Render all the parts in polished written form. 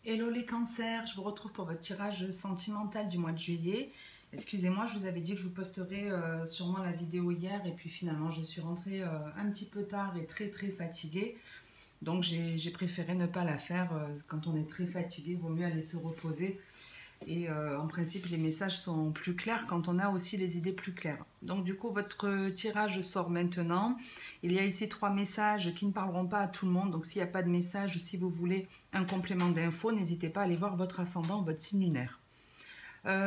Hello les cancers, je vous retrouve pour votre tirage sentimental du mois de juillet. Excusez-moi, je vous avais dit que je vous posterai sûrement la vidéo hier et puis finalement je suis rentrée un petit peu tard et très fatiguée. Donc j'ai préféré ne pas la faire. Quand on est très fatigué, il vaut mieux aller se reposer. Et en principe, les messages sont plus clairs quand on a aussi les idées plus claires. Donc du coup, votre tirage sort maintenant. Il y a ici 3 messages qui ne parleront pas à tout le monde. Donc s'il n'y a pas de message, si vous voulez un complément d'info, n'hésitez pas à aller voir votre ascendant ou votre signe lunaire.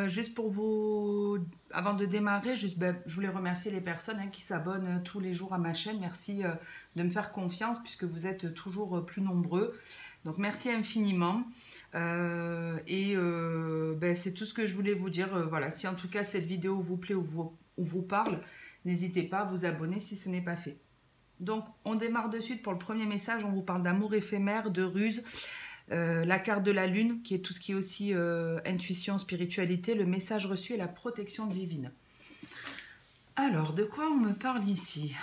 Juste pour vous, avant de démarrer, je voulais remercier les personnes qui s'abonnent tous les jours à ma chaîne. Merci de me faire confiance puisque vous êtes toujours plus nombreux. Donc merci infiniment. C'est tout ce que je voulais vous dire. Voilà, si en tout cas cette vidéo vous plaît ou vous parle, n'hésitez pas à vous abonner si ce n'est pas fait. Donc on démarre de suite pour le premier message. On vous parle d'amour éphémère, de ruse. La carte de la lune, qui est tout ce qui est aussi intuition, spiritualité, le message reçu et la protection divine. Alors, de quoi on me parle ici?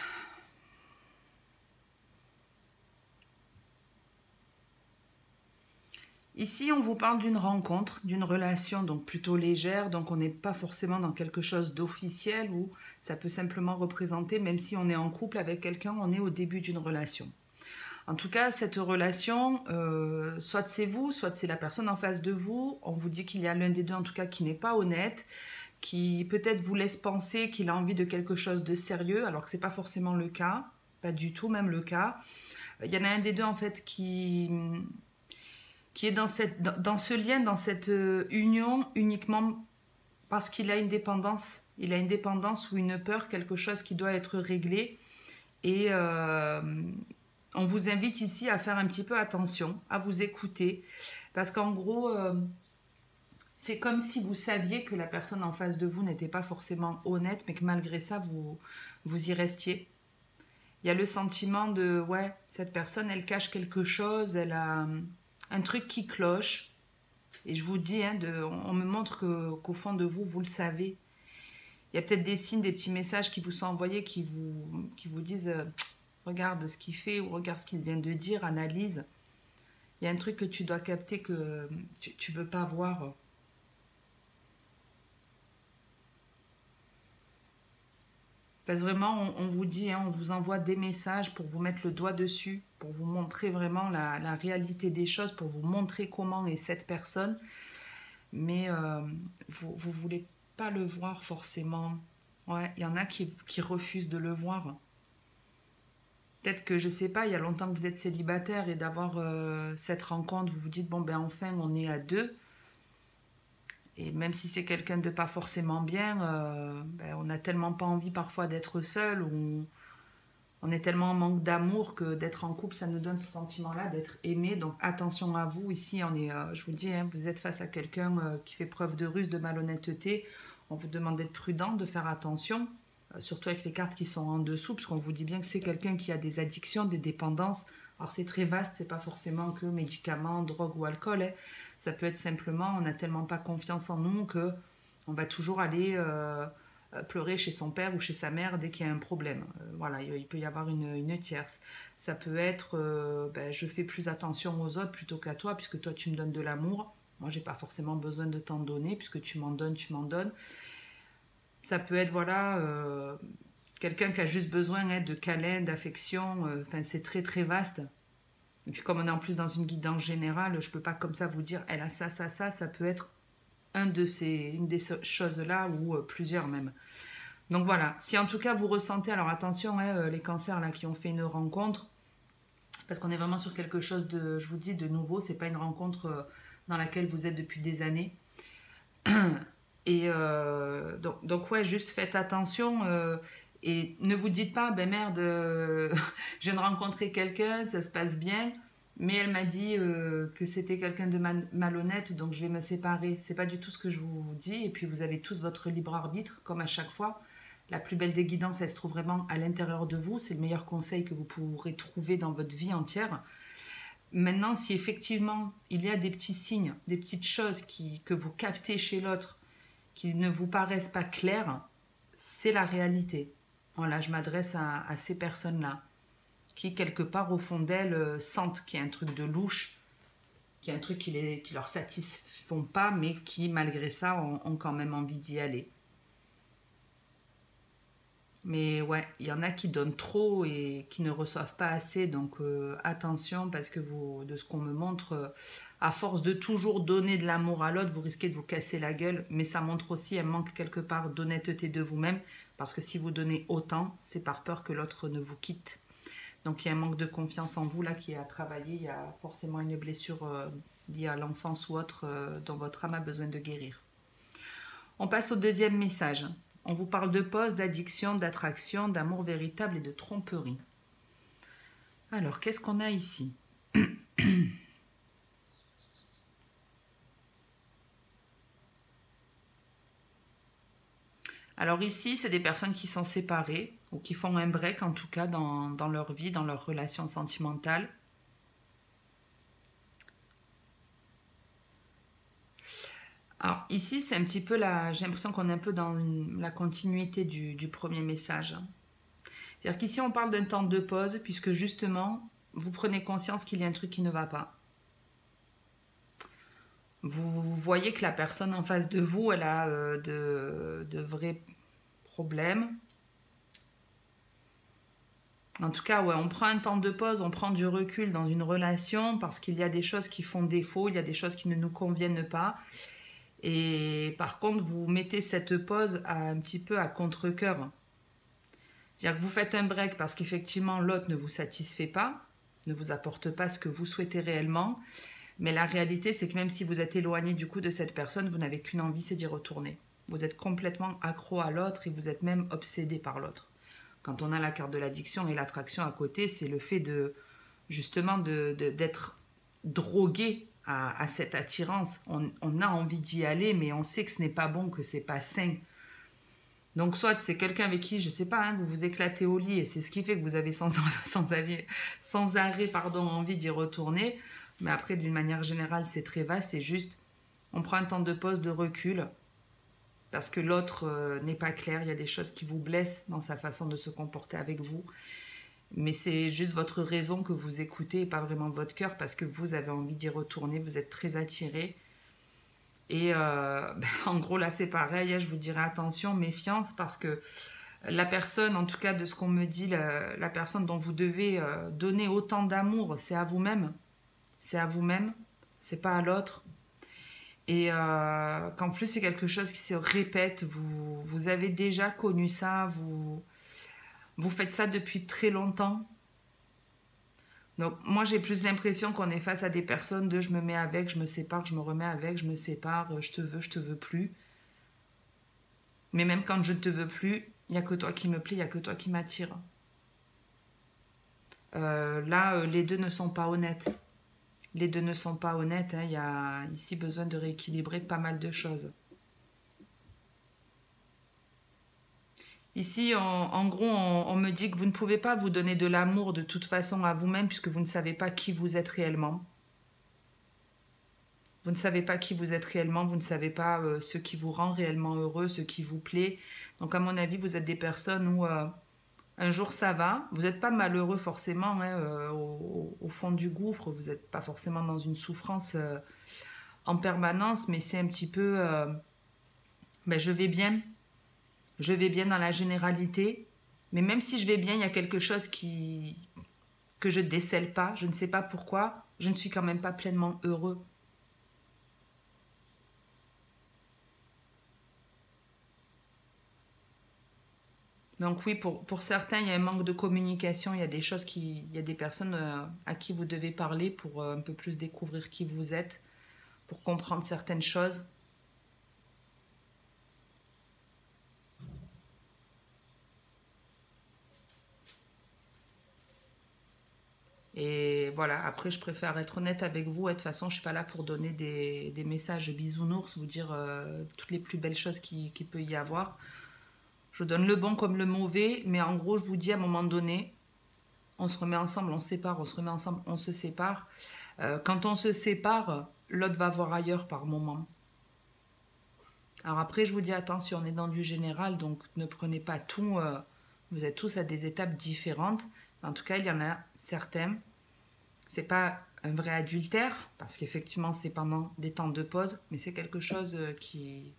Ici, on vous parle d'une rencontre, d'une relation donc plutôt légère, donc on n'est pas forcément dans quelque chose d'officiel ou ça peut simplement représenter, même si on est en couple avec quelqu'un, on est au début d'une relation. En tout cas, cette relation, soit c'est vous, soit c'est la personne en face de vous. On vous dit qu'il y a l'un des deux, en tout cas, qui n'est pas honnête, qui peut-être vous laisse penser qu'il a envie de quelque chose de sérieux, alors que ce n'est pas forcément le cas, pas du tout même le cas. Il y en a un des deux, en fait, qui est dans ce lien, dans cette union, uniquement parce qu'il a une dépendance. Il a une dépendance ou une peur, quelque chose qui doit être réglé. Et on vous invite ici à faire un petit peu attention, à vous écouter, parce qu'en gros, c'est comme si vous saviez que la personne en face de vous n'était pas forcément honnête, mais que malgré ça, vous y restiez. Il y a le sentiment de, ouais, cette personne, elle cache quelque chose, elle a un truc qui cloche. Et je vous dis, on me montre qu'au fond de vous, vous le savez. Il y a peut-être des signes, des petits messages qui vous sont envoyés, qui vous disent... regarde ce qu'il fait ou regarde ce qu'il vient de dire, analyse. Il y a un truc que tu dois capter que tu ne veux pas voir. Parce que vraiment, on vous dit, on vous envoie des messages pour vous mettre le doigt dessus, pour vous montrer vraiment la réalité des choses, pour vous montrer comment est cette personne. Mais vous ne voulez pas le voir forcément. Ouais, il y en a qui refusent de le voir. Peut-être que, je sais pas, il y a longtemps que vous êtes célibataire et d'avoir cette rencontre, vous vous dites, bon ben enfin on est à deux. Et même si c'est quelqu'un de pas forcément bien, on n'a tellement pas envie parfois d'être seul, ou on est tellement en manque d'amour que d'être en couple, ça nous donne ce sentiment-là d'être aimé. Donc attention à vous, ici on est, je vous dis, vous êtes face à quelqu'un qui fait preuve de ruse, de malhonnêteté. On vous demande d'être prudent, de faire attention. Surtout avec les cartes qui sont en dessous, parce qu'on vous dit bien que c'est quelqu'un qui a des addictions, des dépendances. Alors c'est très vaste, c'est pas forcément que médicaments, drogue ou alcool. Ça peut être simplement, on n'a tellement pas confiance en nous que on va toujours aller pleurer chez son père ou chez sa mère dès qu'il y a un problème. Voilà, il peut y avoir une tierce. Ça peut être, je fais plus attention aux autres plutôt qu'à toi, puisque toi tu me donnes de l'amour. Moi j'ai pas forcément besoin de t'en donner, puisque tu m'en donnes, tu m'en donnes. Ça peut être, voilà, quelqu'un qui a juste besoin de câlins, d'affection. Enfin, c'est très vaste. Et puis comme on est en plus dans une guidance générale, je peux pas comme ça vous dire, elle a ça. Ça peut être une des choses-là ou plusieurs même. Donc voilà, si en tout cas vous ressentez, alors attention, les cancers là qui ont fait une rencontre, parce qu'on est vraiment sur quelque chose de, je vous dis, de nouveau. C'est pas une rencontre dans laquelle vous êtes depuis des années. Et donc ouais, juste faites attention et ne vous dites pas, ben merde, je viens de rencontrer quelqu'un, ça se passe bien, mais elle m'a dit que c'était quelqu'un de malhonnête, donc je vais me séparer. C'est pas du tout ce que je vous dis, et puis vous avez tous votre libre arbitre, comme à chaque fois. La plus belle des guidances, elle se trouve vraiment à l'intérieur de vous. C'est le meilleur conseil que vous pourrez trouver dans votre vie entière. Maintenant, si effectivement il y a des petits signes, des petites choses que vous captez chez l'autre, qui ne vous paraissent pas claires, c'est la réalité. Voilà, je m'adresse à ces personnes-là, qui quelque part au fond d'elles sentent qu'il y a un truc de louche, qu'il y a un truc qui leur satisfont pas, mais qui, malgré ça, ont quand même envie d'y aller. Mais ouais, il y en a qui donnent trop et qui ne reçoivent pas assez, donc attention, parce que de ce qu'on me montre, à force de toujours donner de l'amour à l'autre, vous risquez de vous casser la gueule, mais ça montre aussi un manque quelque part d'honnêteté de vous-même, parce que si vous donnez autant, c'est par peur que l'autre ne vous quitte. Donc il y a un manque de confiance en vous là qui est à travailler, il y a forcément une blessure liée à l'enfance ou autre dont votre âme a besoin de guérir. On passe au deuxième message. On vous parle de pause, d'addiction, d'attraction, d'amour véritable et de tromperie. Alors, qu'est-ce qu'on a ici? Alors ici, c'est des personnes qui sont séparées ou qui font un break en tout cas dans leur vie, dans leur relation sentimentale. Alors ici, c'est un petit peu j'ai l'impression qu'on est un peu dans la continuité du premier message. C'est-à-dire qu'ici, on parle d'un temps de pause puisque justement, vous prenez conscience qu'il y a un truc qui ne va pas. Vous voyez que la personne en face de vous, elle a de vrais problèmes. En tout cas, ouais, on prend un temps de pause, on prend du recul dans une relation parce qu'il y a des choses qui font défaut, il y a des choses qui ne nous conviennent pas. Et par contre, vous mettez cette pause un petit peu à contre-cœur. C'est-à-dire que vous faites un break parce qu'effectivement, l'autre ne vous satisfait pas, ne vous apporte pas ce que vous souhaitez réellement. Mais la réalité, c'est que même si vous êtes éloigné du coup de cette personne, vous n'avez qu'une envie, c'est d'y retourner. Vous êtes complètement accro à l'autre et vous êtes même obsédé par l'autre. Quand on a la carte de l'addiction et l'attraction à côté, c'est le fait justement d'être drogué à cette attirance. On a envie d'y aller, mais on sait que ce n'est pas bon, que c'est pas sain. Donc soit c'est quelqu'un avec qui, je sais pas, vous vous éclatez au lit et c'est ce qui fait que vous avez sans arrêt envie d'y retourner. Mais après, d'une manière générale, c'est très vaste. C'est juste, on prend un temps de pause, de recul, parce que l'autre n'est pas clair. Il y a des choses qui vous blessent dans sa façon de se comporter avec vous. Mais c'est juste votre raison que vous écoutez et pas vraiment votre cœur, parce que vous avez envie d'y retourner. Vous êtes très attiré. Et en gros, là, c'est pareil. Je vous dirais attention, méfiance, parce que la personne, en tout cas de ce qu'on me dit, la personne dont vous devez donner autant d'amour, c'est à vous-même. C'est à vous-même, c'est pas à l'autre. Et qu'en plus, c'est quelque chose qui se répète. Vous avez déjà connu ça, vous faites ça depuis très longtemps. Donc, moi, j'ai plus l'impression qu'on est face à des personnes de je me mets avec, je me sépare, je me remets avec, je me sépare, je te veux plus. Mais même quand je ne te veux plus, il n'y a que toi qui me plaît, il n'y a que toi qui m'attire. Là, les deux ne sont pas honnêtes. Les deux ne sont pas honnêtes. Il y a ici besoin de rééquilibrer pas mal de choses. Ici, en gros, on me dit que vous ne pouvez pas vous donner de l'amour de toute façon à vous-même puisque vous ne savez pas qui vous êtes réellement. Vous ne savez pas qui vous êtes réellement, vous ne savez pas ce qui vous rend réellement heureux, ce qui vous plaît. Donc à mon avis, vous êtes des personnes où un jour ça va, vous n'êtes pas malheureux forcément au fond du gouffre, vous n'êtes pas forcément dans une souffrance en permanence, mais c'est un petit peu je vais bien dans la généralité, mais même si je vais bien, il y a quelque chose que je ne décèle pas, je ne sais pas pourquoi, je ne suis quand même pas pleinement heureux. Donc oui, pour certains, il y a un manque de communication, il y a des choses il y a des personnes à qui vous devez parler pour un peu plus découvrir qui vous êtes, pour comprendre certaines choses. Et voilà, après je préfère être honnête avec vous, et de toute façon je suis pas là pour donner des messages bisounours, vous dire toutes les plus belles choses qu'il peut y avoir. Je donne le bon comme le mauvais, mais en gros, je vous dis à un moment donné, on se remet ensemble, on se sépare, on se remet ensemble, on se sépare. Quand on se sépare, l'autre va voir ailleurs par moment. Alors après, je vous dis attention, on est dans du général, donc ne prenez pas tout. Vous êtes tous à des étapes différentes. En tout cas, il y en a certains. C'est pas un vrai adultère, parce qu'effectivement, c'est pendant des temps de pause, mais c'est quelque chose qui...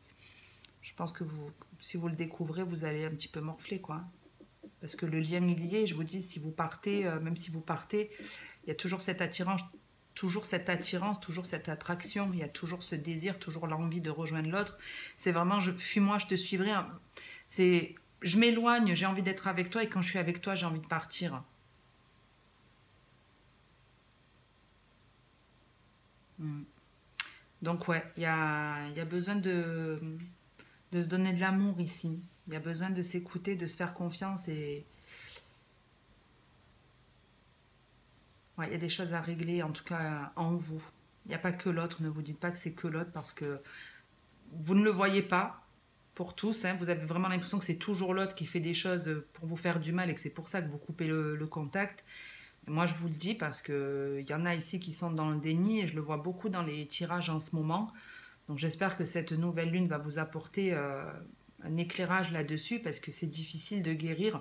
Je pense que vous, si vous le découvrez, vous allez un petit peu morfler, quoi. Parce que le lien il y est, je vous dis, si vous partez, même si vous partez, il y a toujours cette attirance, toujours cette attirance, toujours cette attraction, il y a toujours ce désir, toujours l'envie de rejoindre l'autre. C'est vraiment, fuis-moi, je te suivrai. C'est, je m'éloigne, j'ai envie d'être avec toi, et quand je suis avec toi, j'ai envie de partir. Donc ouais, il y a besoin de se donner de l'amour ici. Il y a besoin de s'écouter, de se faire confiance et... Ouais, il y a des choses à régler, en tout cas en vous. Il n'y a pas que l'autre, ne vous dites pas que c'est que l'autre parce que vous ne le voyez pas pour tous. Hein, vous avez vraiment l'impression que c'est toujours l'autre qui fait des choses pour vous faire du mal et que c'est pour ça que vous coupez le contact. Moi, je vous le dis parce qu'il y en a ici qui sont dans le déni et je le vois beaucoup dans les tirages en ce moment. Donc j'espère que cette nouvelle lune va vous apporter un éclairage là-dessus parce que c'est difficile de guérir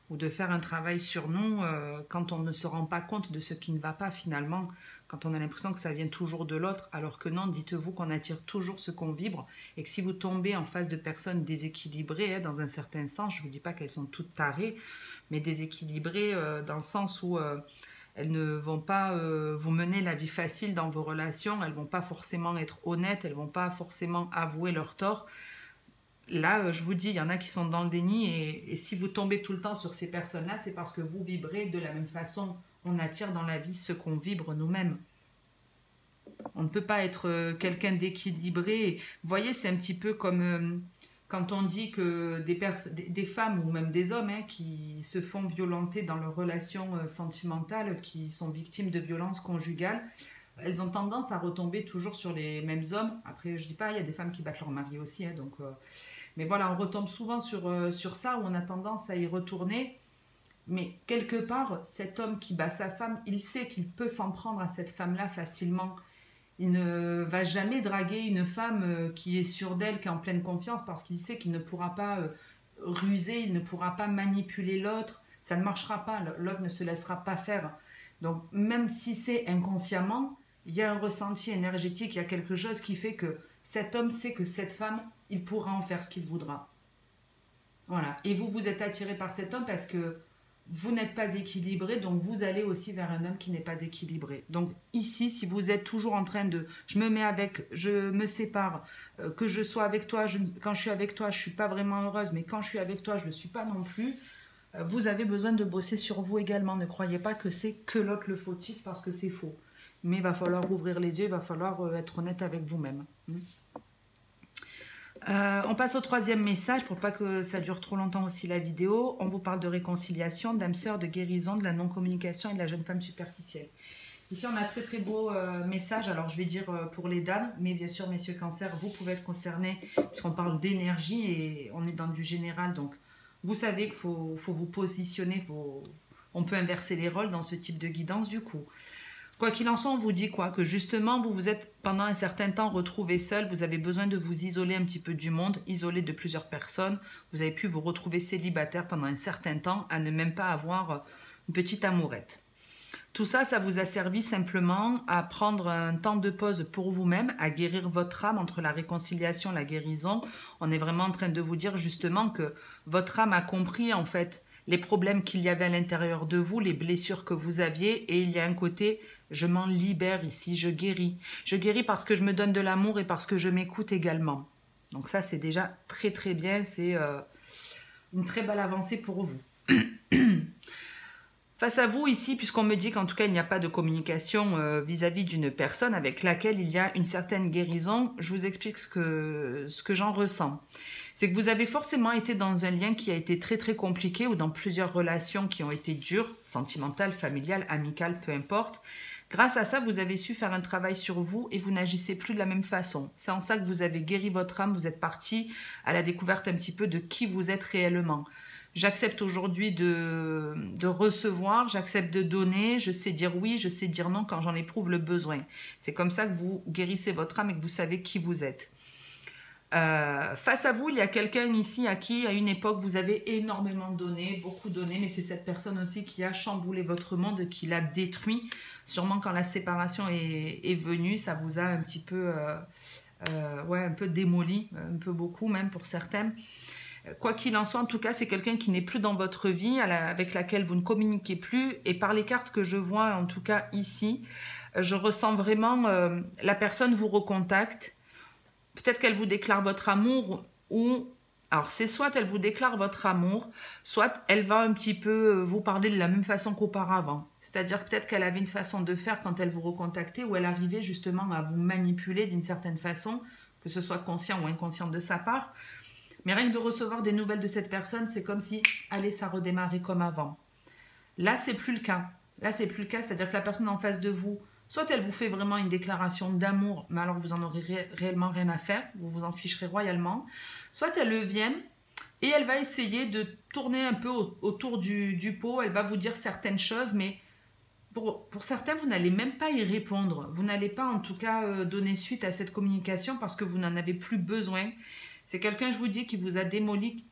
ou de faire un travail sur nous quand on ne se rend pas compte de ce qui ne va pas finalement, quand on a l'impression que ça vient toujours de l'autre, alors que non, dites-vous qu'on attire toujours ce qu'on vibre et que si vous tombez en face de personnes déséquilibrées, hein, dans un certain sens, je ne vous dis pas qu'elles sont toutes tarées, mais déséquilibrées dans le sens où... elles ne vont pas vous mener la vie facile dans vos relations, elles ne vont pas forcément être honnêtes, elles ne vont pas forcément avouer leur tort. Là, je vous dis, il y en a qui sont dans le déni et si vous tombez tout le temps sur ces personnes-là, c'est parce que vous vibrez de la même façon. On attire dans la vie ce qu'on vibre nous-mêmes. On ne peut pas être quelqu'un d'équilibré. Vous voyez, c'est un petit peu comme... quand on dit que des femmes ou même des hommes hein, qui se font violenter dans leurs relations sentimentales, qui sont victimes de violences conjugales, elles ont tendance à retomber toujours sur les mêmes hommes. Après, je dis pas, il y a des femmes qui battent leur mari aussi. Hein, donc, mais voilà, on retombe souvent sur ça, où on a tendance à y retourner. Mais quelque part, cet homme qui bat sa femme, il sait qu'il peut s'en prendre à cette femme-là facilement. Il ne va jamais draguer une femme qui est sûre d'elle, qui est en pleine confiance, parce qu'il sait qu'il ne pourra pas ruser, il ne pourra pas manipuler l'autre. Ça ne marchera pas, l'autre ne se laissera pas faire. Donc même si c'est inconsciemment, il y a un ressenti énergétique, il y a quelque chose qui fait que cet homme sait que cette femme, il pourra en faire ce qu'il voudra. Voilà. Et vous, vous êtes attiré par cet homme parce que vous n'êtes pas équilibré, donc vous allez aussi vers un homme qui n'est pas équilibré. Donc ici, si vous êtes toujours en train de « je me mets avec, je me sépare, que je sois avec toi, quand je suis avec toi, je ne suis pas vraiment heureuse, mais quand je suis avec toi, je ne le suis pas non plus », vous avez besoin de bosser sur vous également. Ne croyez pas que c'est que l'autre le fautif parce que c'est faux. Mais il va falloir ouvrir les yeux, il va falloir être honnête avec vous-même. On passe au troisième message pour pas que ça dure trop longtemps aussi la vidéo. On vous parle de réconciliation, d'âme sœur, de guérison, de la non-communication et de la jeune femme superficielle. Ici, on a un très très beau message. Alors, je vais dire pour les dames, mais bien sûr, messieurs cancer, vous pouvez être concernés puisqu'on parle d'énergie et on est dans du général. Donc, vous savez qu'il faut vous positionner. On peut inverser les rôles dans ce type de guidance du coup. Quoi qu'il en soit, on vous dit quoi? Que justement, vous vous êtes pendant un certain temps retrouvé seul, vous avez besoin de vous isoler un petit peu du monde, isolé de plusieurs personnes. Vous avez pu vous retrouver célibataire pendant un certain temps, à ne même pas avoir une petite amourette. Tout ça, ça vous a servi simplement à prendre un temps de pause pour vous-même, à guérir votre âme entre la réconciliation et la guérison. On est vraiment en train de vous dire justement que votre âme a compris en fait les problèmes qu'il y avait à l'intérieur de vous, les blessures que vous aviez, et il y a un côté, je m'en libère ici, je guéris. Je guéris parce que je me donne de l'amour et parce que je m'écoute également. Donc ça, c'est déjà très très bien, c'est une très belle avancée pour vous. Face à vous ici, puisqu'on me dit qu'en tout cas, il n'y a pas de communication vis-à-vis d'une personne avec laquelle il y a une certaine guérison, je vous explique ce que j'en ressens. C'est que vous avez forcément été dans un lien qui a été très très compliqué ou dans plusieurs relations qui ont été dures, sentimentales, familiales, amicales, peu importe. Grâce à ça, vous avez su faire un travail sur vous et vous n'agissez plus de la même façon. C'est en ça que vous avez guéri votre âme, vous êtes parti à la découverte un petit peu de qui vous êtes réellement. J'accepte aujourd'hui de recevoir, j'accepte de donner, je sais dire oui, je sais dire non quand j'en éprouve le besoin. C'est comme ça que vous guérissez votre âme et que vous savez qui vous êtes. Face à vous, il y a quelqu'un ici à qui, à une époque, vous avez énormément donné, beaucoup donné, mais c'est cette personne aussi qui a chamboulé votre monde, qui l'a détruit. Sûrement quand la séparation est venue, ça vous a un petit peu, ouais, un peu démoli, un peu beaucoup même pour certains. Quoi qu'il en soit, en tout cas, c'est quelqu'un qui n'est plus dans votre vie, avec laquelle vous ne communiquez plus. Et par les cartes que je vois, en tout cas ici, je ressens vraiment la personne vous recontacte. Peut-être qu'elle vous déclare votre amour ou... Alors, c'est soit elle vous déclare votre amour, soit elle va un petit peu vous parler de la même façon qu'auparavant. C'est-à-dire peut-être qu'elle avait une façon de faire quand elle vous recontactait où elle arrivait justement à vous manipuler d'une certaine façon, que ce soit conscient ou inconscient de sa part. Mais rien que de recevoir des nouvelles de cette personne, c'est comme si, allez, ça redémarrait comme avant. Là, c'est plus le cas. Là, c'est plus le cas, c'est-à-dire que la personne en face de vous, soit elle vous fait vraiment une déclaration d'amour, mais alors vous en aurez réellement rien à faire, vous vous en ficherez royalement. Soit elle vient et elle va essayer de tourner un peu autour du pot, elle va vous dire certaines choses, mais pour certains, vous n'allez même pas y répondre. Vous n'allez pas en tout cas donner suite à cette communication parce que vous n'en avez plus besoin. C'est quelqu'un, je vous dis, qui vous a démoli.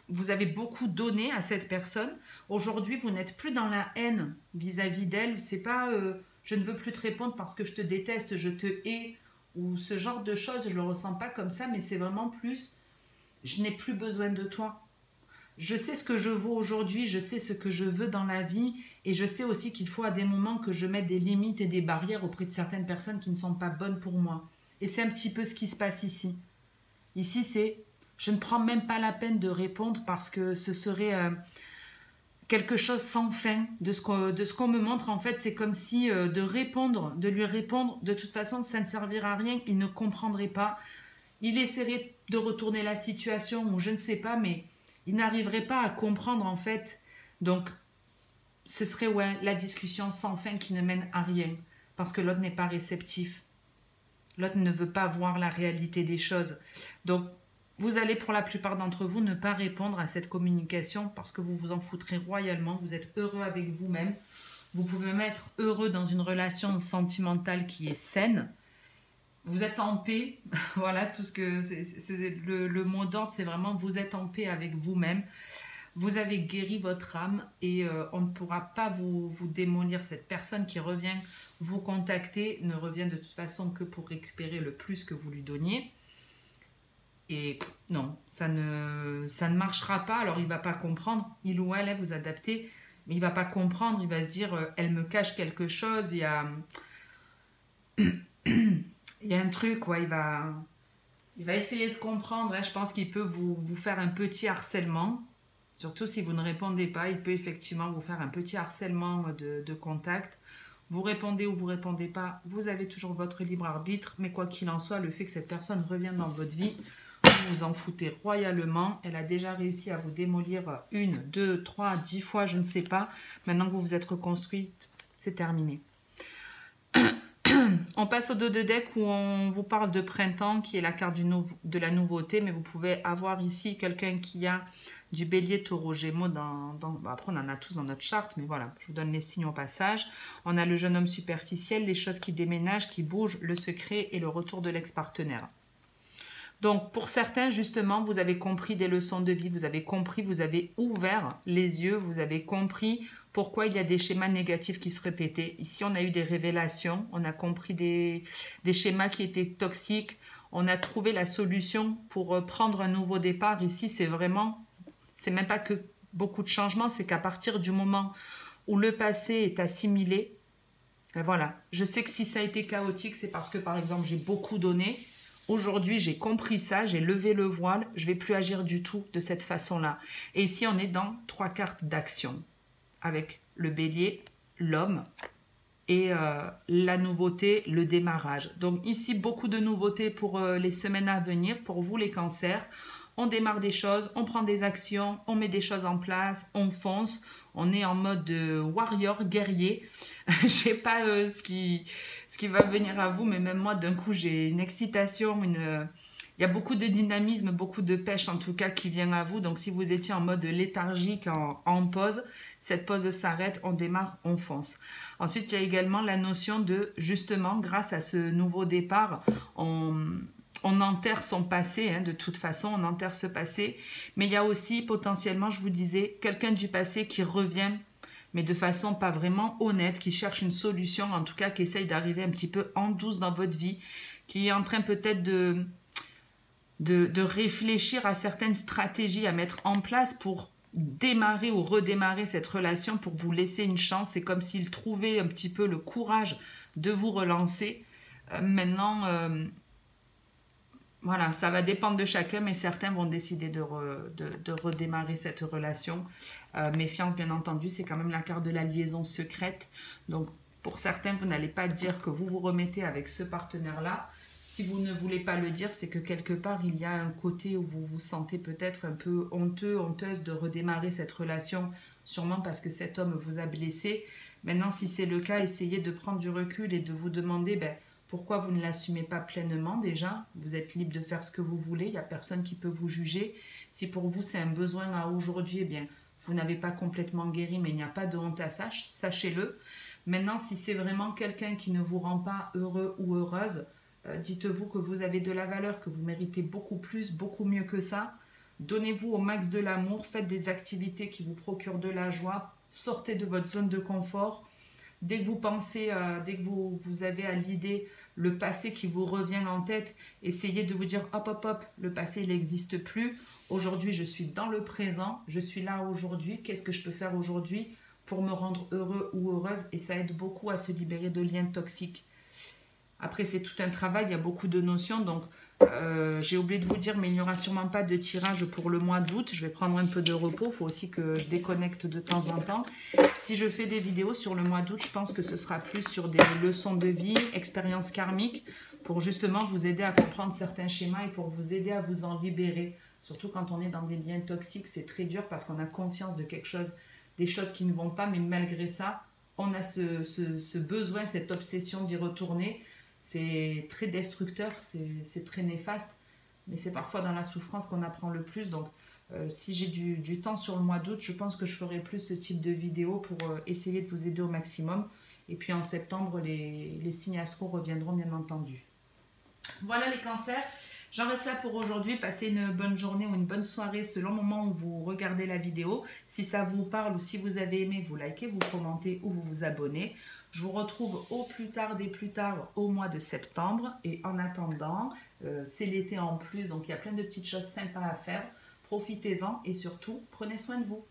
Vous avez beaucoup donné à cette personne. Aujourd'hui, vous n'êtes plus dans la haine vis-à-vis d'elle. C'est pas je ne veux plus te répondre parce que je te déteste, je te hais, ou ce genre de choses. Je ne le ressens pas comme ça, mais c'est vraiment plus je n'ai plus besoin de toi. Je sais ce que je vaux aujourd'hui, je sais ce que je veux dans la vie, et je sais aussi qu'il faut à des moments que je mette des limites et des barrières auprès de certaines personnes qui ne sont pas bonnes pour moi. Et c'est un petit peu ce qui se passe ici. Ici, c'est je ne prends même pas la peine de répondre parce que ce serait quelque chose sans fin de ce qu'on me montre. En fait, c'est comme si de répondre, de lui répondre, de toute façon, ça ne servira à rien, il ne comprendrait pas. Il essaierait de retourner la situation ou je ne sais pas, mais il n'arriverait pas à comprendre en fait. Donc, ce serait ouais, la discussion sans fin qui ne mène à rien parce que l'autre n'est pas réceptif. L'autre ne veut pas voir la réalité des choses. Donc, vous allez pour la plupart d'entre vous ne pas répondre à cette communication parce que vous vous en foutrez royalement. Vous êtes heureux avec vous-même. Vous pouvez même être heureux dans une relation sentimentale qui est saine. Vous êtes en paix. Voilà, tout ce que c'est le mot d'ordre, c'est vraiment vous êtes en paix avec vous-même. Vous avez guéri votre âme et on ne pourra pas vous démolir. Cette personne qui revient vous contacter ne revient de toute façon que pour récupérer le plus que vous lui donniez. Et non, ça ne marchera pas. Alors, il ne va pas comprendre. Il ou elle, vous adapter. Mais il ne va pas comprendre. Il va se dire, elle me cache quelque chose. Il y a, il y a un truc, ouais, il va essayer de comprendre. Hein. Je pense qu'il peut vous faire un petit harcèlement. Surtout si vous ne répondez pas, il peut effectivement vous faire un petit harcèlement de contact. Vous répondez ou vous ne répondez pas, vous avez toujours votre libre arbitre. Mais quoi qu'il en soit, le fait que cette personne revienne dans votre vie, vous vous en foutez royalement. Elle a déjà réussi à vous démolir 1, 2, 3, 10 fois, je ne sais pas. Maintenant que vous vous êtes reconstruite, c'est terminé. On passe au dos de deck où on vous parle de printemps, qui est la carte de la nouveauté. Mais vous pouvez avoir ici quelqu'un qui a du bélier, taureau, gémeaux. Après, on en a tous dans notre charte, mais voilà, je vous donne les signes au passage. On a le jeune homme superficiel, les choses qui déménagent, qui bougent, le secret et le retour de l'ex-partenaire. Donc, pour certains, justement, vous avez compris des leçons de vie, vous avez compris, vous avez ouvert les yeux, vous avez compris pourquoi il y a des schémas négatifs qui se répétaient. Ici, on a eu des révélations, on a compris des schémas qui étaient toxiques, on a trouvé la solution pour prendre un nouveau départ. Ici, c'est vraiment, c'est même pas que beaucoup de changements, c'est qu'à partir du moment où le passé est assimilé, ben voilà, je sais que si ça a été chaotique, c'est parce que, par exemple, j'ai beaucoup donné. Aujourd'hui, j'ai compris ça, j'ai levé le voile, je ne vais plus agir du tout de cette façon-là. Et ici, on est dans 3 cartes d'action, avec le bélier, l'homme et la nouveauté, le démarrage. Donc ici, beaucoup de nouveautés pour les semaines à venir, pour vous les cancers. On démarre des choses, on prend des actions, on met des choses en place, on fonce. On est en mode warrior, guerrier. Je ne sais pas ce qui va venir à vous, mais même moi, d'un coup, j'ai une excitation, il y a beaucoup de dynamisme, beaucoup de pêche en tout cas qui vient à vous. Donc si vous étiez en mode léthargique, en pause, cette pause s'arrête, on démarre, on fonce. Ensuite, il y a également la notion de, justement, grâce à ce nouveau départ, on on enterre son passé, hein, de toute façon, on enterre ce passé. Mais il y a aussi potentiellement, je vous disais, quelqu'un du passé qui revient, mais de façon pas vraiment honnête, qui cherche une solution, en tout cas qui essaye d'arriver un petit peu en douce dans votre vie, qui est en train peut-être de réfléchir à certaines stratégies à mettre en place pour démarrer ou redémarrer cette relation, pour vous laisser une chance. C'est comme s'il trouvait un petit peu le courage de vous relancer. Maintenant, voilà, ça va dépendre de chacun, mais certains vont décider de redémarrer cette relation. Méfiance, bien entendu, c'est quand même la carte de la liaison secrète. Donc, pour certains, vous n'allez pas dire que vous vous remettez avec ce partenaire-là. Si vous ne voulez pas le dire, c'est que quelque part, il y a un côté où vous vous sentez peut-être un peu honteux, honteuse de redémarrer cette relation, sûrement parce que cet homme vous a blessé. Maintenant, si c'est le cas, essayez de prendre du recul et de vous demander... pourquoi vous ne l'assumez pas pleinement déjà? Vous êtes libre de faire ce que vous voulez, il n'y a personne qui peut vous juger. Si pour vous c'est un besoin à aujourd'hui, eh bien, vous n'avez pas complètement guéri, mais il n'y a pas de honte à ça, sachez-le. Maintenant, si c'est vraiment quelqu'un qui ne vous rend pas heureux ou heureuse, dites-vous que vous avez de la valeur, que vous méritez beaucoup plus, beaucoup mieux que ça. Donnez-vous au max de l'amour, faites des activités qui vous procurent de la joie, sortez de votre zone de confort. Dès que vous pensez, dès que vous avez à l'idée le passé qui vous revient en tête, essayez de vous dire hop, hop, hop, le passé il n'existe plus. Aujourd'hui, je suis dans le présent, je suis là aujourd'hui. Qu'est-ce que je peux faire aujourd'hui pour me rendre heureux ou heureuse? Et ça aide beaucoup à se libérer de liens toxiques. Après, c'est tout un travail, il y a beaucoup de notions. Donc, j'ai oublié de vous dire, mais il n'y aura sûrement pas de tirage pour le mois d'août. Je vais prendre un peu de repos. Il faut aussi que je déconnecte de temps en temps. Si je fais des vidéos sur le mois d'août, je pense que ce sera plus sur des leçons de vie, expériences karmiques, pour justement vous aider à comprendre certains schémas et pour vous aider à vous en libérer. Surtout quand on est dans des liens toxiques, c'est très dur parce qu'on a conscience de quelque chose, des choses qui ne vont pas, mais malgré ça, on a ce besoin, cette obsession d'y retourner. C'est très destructeur, c'est très néfaste, mais c'est parfois dans la souffrance qu'on apprend le plus. Donc, si j'ai du temps sur le mois d'août, je pense que je ferai plus ce type de vidéo pour essayer de vous aider au maximum. Et puis en septembre, les signes astro reviendront bien entendu. Voilà les cancers. J'en reste là pour aujourd'hui. Passez une bonne journée ou une bonne soirée selon le moment où vous regardez la vidéo. Si ça vous parle ou si vous avez aimé, vous likez, vous commentez ou vous vous abonnez. Je vous retrouve au plus tard des plus tard au mois de septembre. Et en attendant, c'est l'été en plus, donc il y a plein de petites choses sympas à faire. Profitez-en et surtout, prenez soin de vous.